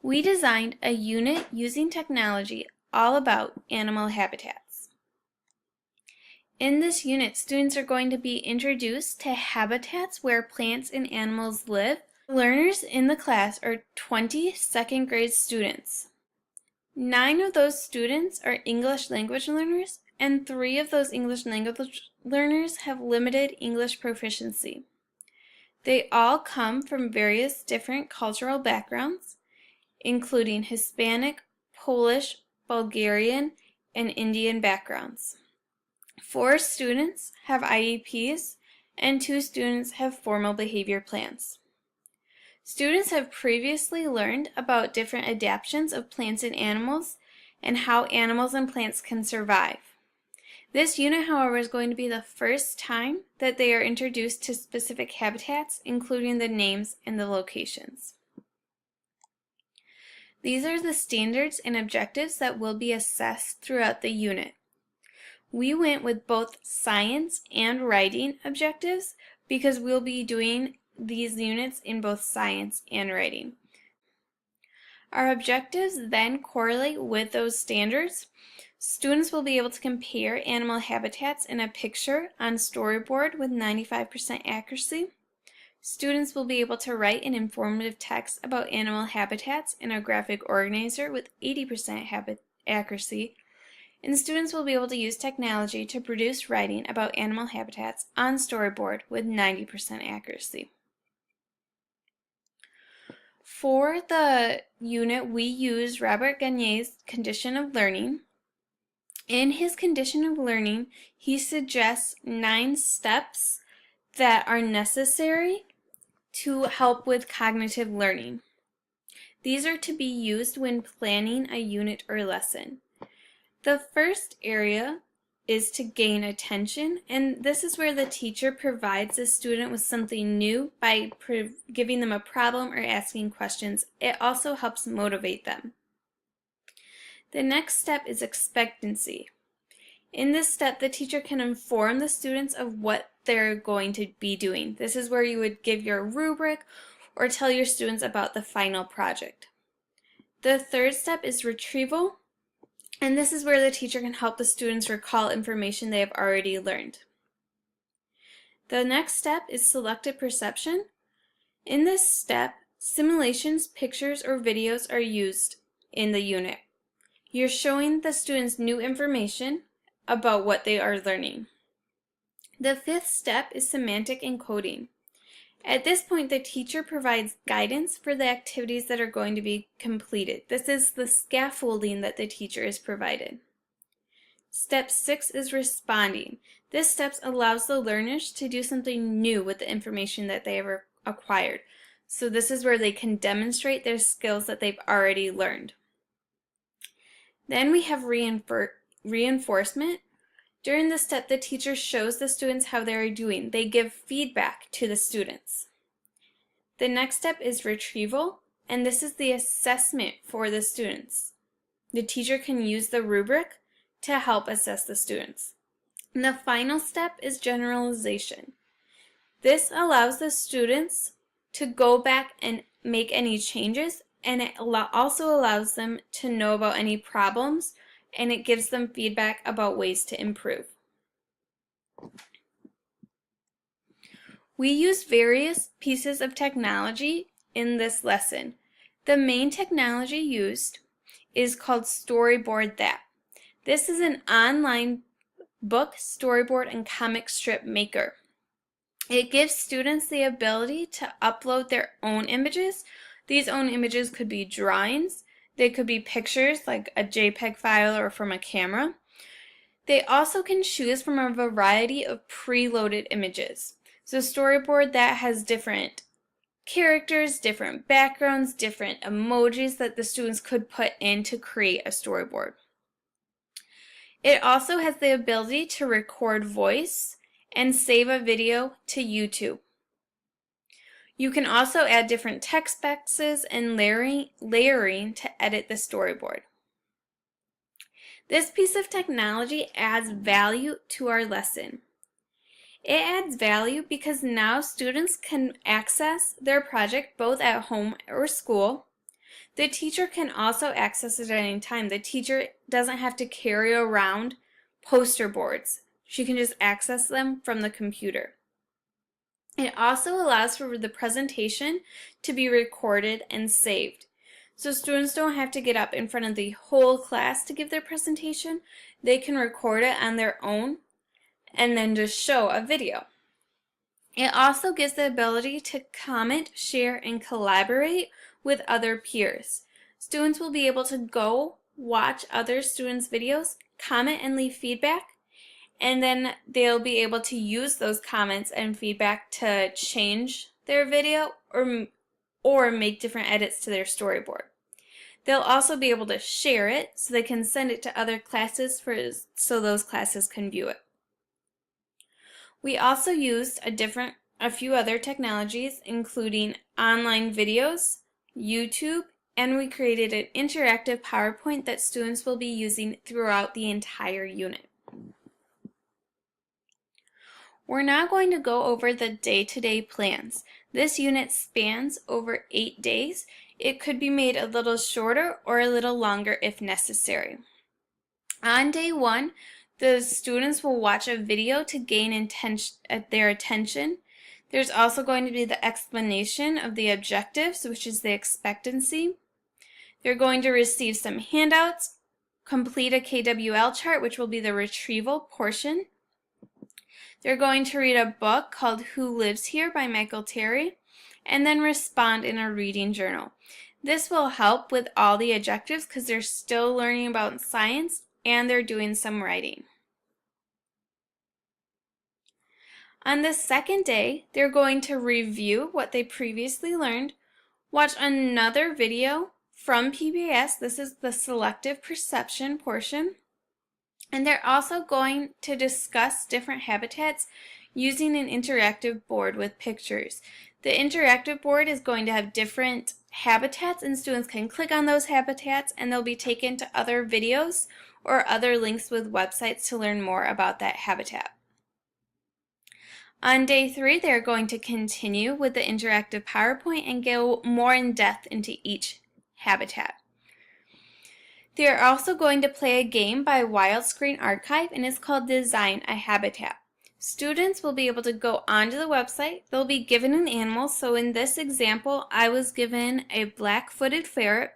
We designed a unit using technology all about animal habitats. In this unit, students are going to be introduced to habitats where plants and animals live. Learners in the class are 20 second grade students. 9 of those students are English language learners, and 3 of those English language learners have limited English proficiency. They all come from various different cultural backgrounds, including Hispanic, Polish, Bulgarian, and Indian backgrounds. 4 students have IEPs, and 2 students have formal behavior plans. Students have previously learned about different adaptations of plants and animals and how animals and plants can survive. This unit, however, is going to be the first time that they are introduced to specific habitats, including the names and the locations. These are the standards and objectives that will be assessed throughout the unit. We went with both science and writing objectives because we'll be doing these units in both science and writing. Our objectives then correlate with those standards. Students will be able to compare animal habitats in a picture on storyboard with 95% accuracy. Students will be able to write an informative text about animal habitats in a graphic organizer with 80% accuracy. And students will be able to use technology to produce writing about animal habitats on storyboard with 90% accuracy. For the unit, we use Robert Gagne's condition of learning. In his condition of learning, he suggests 9 steps that are necessary to help with cognitive learning. These are to be used when planning a unit or lesson. The first area is to gain attention, and this is where the teacher provides the student with something new by giving them a problem or asking questions. It also helps motivate them. The next step is expectancy. In this step, the teacher can inform the students of what they're going to be doing. This is where you would give your rubric or tell your students about the final project. The third step is retrieval. And this is where the teacher can help the students recall information they have already learned. The next step is selective perception. In this step, simulations, pictures, or videos are used in the unit. You're showing the students new information about what they are learning. The fifth step is semantic encoding. At this point, the teacher provides guidance for the activities that are going to be completed. This is the scaffolding that the teacher is provided. Step 6 is responding. This step allows the learners to do something new with the information that they have acquired. So this is where they can demonstrate their skills that they've already learned. Then we have reinforcement. During this step, the teacher shows the students how they are doing. They give feedback to the students. The next step is retrieval, and this is the assessment for the students. The teacher can use the rubric to help assess the students. And the final step is generalization. This allows the students to go back and make any changes, and it also allows them to know about any problems, and it gives them feedback about ways to improve. We use various pieces of technology in this lesson. The main technology used is called Storyboard That. This is an online book, storyboard, and comic strip maker. It gives students the ability to upload their own images. These own images could be drawings. They could be pictures like a JPEG file or from a camera. They also can choose from a variety of preloaded images. So Storyboard That has different characters, different backgrounds, different emojis that the students could put in to create a storyboard. It also has the ability to record voice and save a video to YouTube. You can also add different text boxes and layering to edit the storyboard. This piece of technology adds value to our lesson. It adds value because now students can access their project both at home or school. The teacher can also access it at any time. The teacher doesn't have to carry around poster boards. She can just access them from the computer. It also allows for the presentation to be recorded and saved. So students don't have to get up in front of the whole class to give their presentation. They can record it on their own and then just show a video. It also gives the ability to comment, share, and collaborate with other peers. Students will be able to go watch other students' videos, comment and leave feedback, and then they'll be able to use those comments and feedback to change their video or make different edits to their storyboard. They'll also be able to share it so they can send it to other classes so those classes can view it. We also used a few other technologies, including online videos, YouTube, and we created an interactive PowerPoint that students will be using throughout the entire unit. We're now going to go over the day-to-day plans. This unit spans over 8 days. It could be made a little shorter or a little longer if necessary. On day 1, the students will watch a video to gain their attention. There's also going to be the explanation of the objectives, which is the expectancy. They're going to receive some handouts, complete a KWL chart, which will be the retrieval portion. They're going to read a book called Who Lives Here by Michael Terry, and then respond in a reading journal. This will help with all the objectives because they're still learning about science and they're doing some writing. On the second day, they're going to review what they previously learned, watch another video from PBS. This is the selective perception portion. And they're also going to discuss different habitats using an interactive board with pictures. The interactive board is going to have different habitats and students can click on those habitats and they'll be taken to other videos or other links with websites to learn more about that habitat. On day 3, they're going to continue with the interactive PowerPoint and go more in depth into each habitat. They're also going to play a game by Wild Screen Archive and it's called Design a Habitat. Students will be able to go onto the website. They'll be given an animal. So in this example, I was given a black-footed ferret,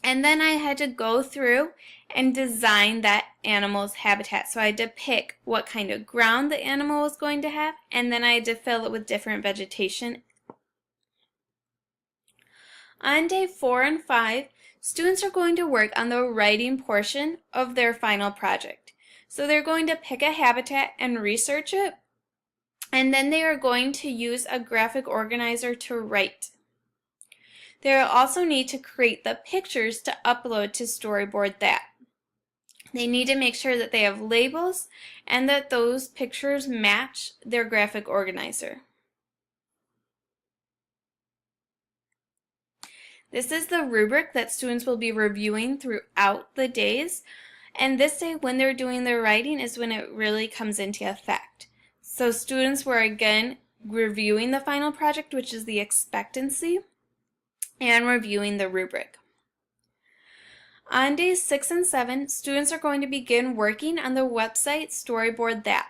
and then I had to go through and design that animal's habitat. So I had to pick what kind of ground the animal was going to have, and then I had to fill it with different vegetation. On day 4 and 5, students are going to work on the writing portion of their final project. So they're going to pick a habitat and research it, and then they are going to use a graphic organizer to write. They will also need to create the pictures to upload to Storyboard That. They need to make sure that they have labels and that those pictures match their graphic organizer. This is the rubric that students will be reviewing throughout the days, and this day when they're doing their writing is when it really comes into effect. So students were again reviewing the final project, which is the expectancy, and reviewing the rubric. On days 6 and 7, students are going to begin working on the website Storyboard That.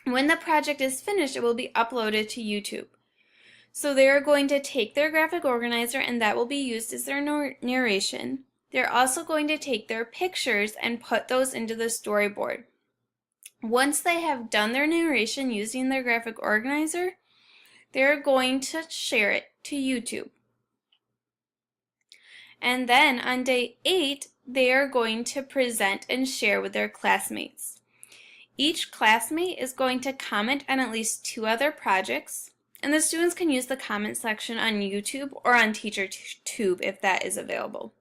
When the project is finished, it will be uploaded to YouTube. So they are going to take their graphic organizer and that will be used as their narration. They're also going to take their pictures and put those into the storyboard. Once they have done their narration using their graphic organizer, they're going to share it to YouTube. And then on day 8, they are going to present and share with their classmates. Each classmate is going to comment on at least 2 other projects, and the students can use the comment section on YouTube or on TeacherTube if that is available.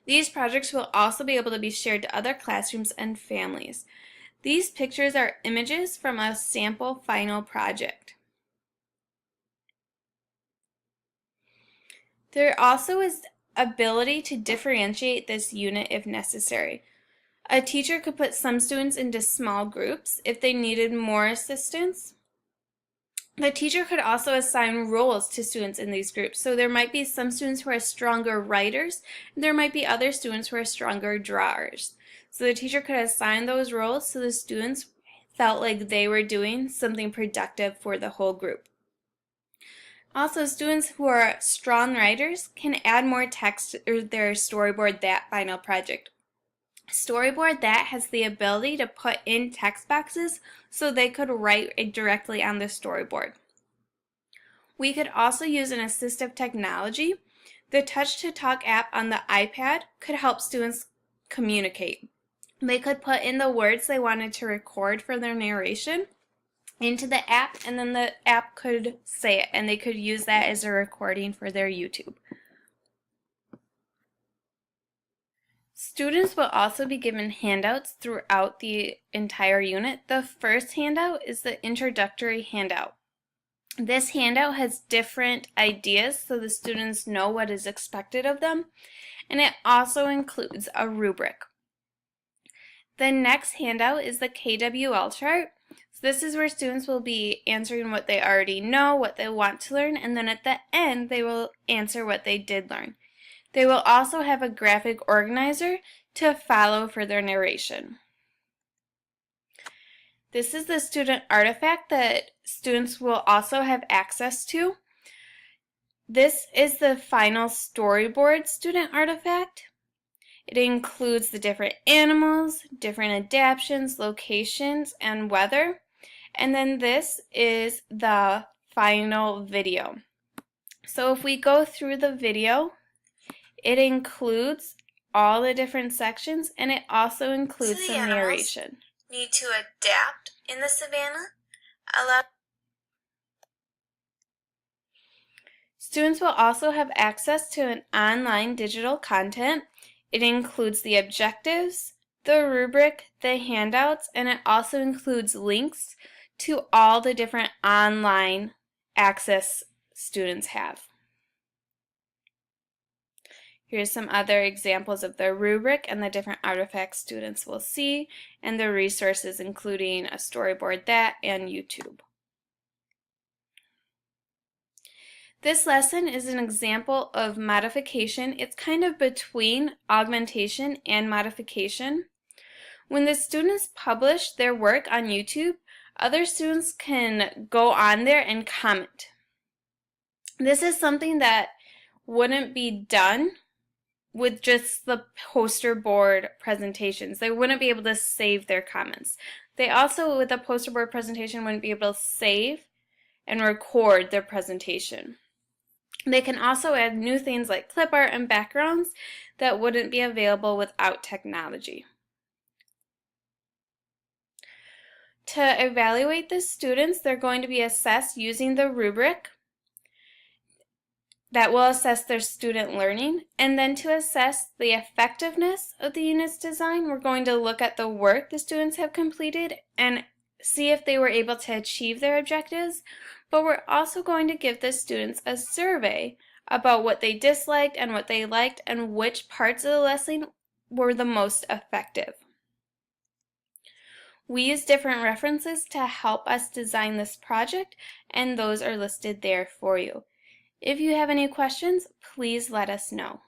These projects will also be able to be shared to other classrooms and families. These pictures are images from a sample final project. There also is ability to differentiate this unit if necessary. A teacher could put some students into small groups if they needed more assistance, The teacher could also assign roles to students in these groups. So there might be some students who are stronger writers, and there might be other students who are stronger drawers. So the teacher could assign those roles so the students felt like they were doing something productive for the whole group. Also, students who are strong writers can add more text to their storyboard that final project. Storyboard that has the ability to put in text boxes so they could write it directly on the storyboard. We could also use an assistive technology. The Touch to Talk app on the iPad could help students communicate. They could put in the words they wanted to record for their narration into the app, and then the app could say it, and they could use that as a recording for their YouTube. Students will also be given handouts throughout the entire unit. The first handout is the introductory handout. This handout has different ideas so the students know what is expected of them, and it also includes a rubric. The next handout is the KWL chart. So this is where students will be answering what they already know, what they want to learn, and then at the end they will answer what they did learn. They will also have a graphic organizer to follow for their narration. This is the student artifact that students will also have access to. This is the final storyboard student artifact. It includes the different animals, different adaptions, locations, and weather. And then this is the final video. So if we go through the video, it includes all the different sections, and it also includes some narration. Need to adapt in the savannah. Students will also have access to an online digital content. It includes the objectives, the rubric, the handouts, and it also includes links to all the different online access students have. Here's some other examples of the rubric and the different artifacts students will see, and the resources including a storyboard that and YouTube. This lesson is an example of modification. It's kind of between augmentation and modification. When the students publish their work on YouTube, other students can go on there and comment. This is something that wouldn't be done with just the poster board presentations. They wouldn't be able to save their comments. They also, with a poster board presentation, wouldn't be able to save and record their presentation. They can also add new things like clip art and backgrounds that wouldn't be available without technology. To evaluate the students, they're going to be assessed using the rubric that will assess their student learning. And then to assess the effectiveness of the unit's design, we're going to look at the work the students have completed and see if they were able to achieve their objectives. But we're also going to give the students a survey about what they disliked and what they liked and which parts of the lesson were the most effective. We use different references to help us design this project, and those are listed there for you. If you have any questions, please let us know.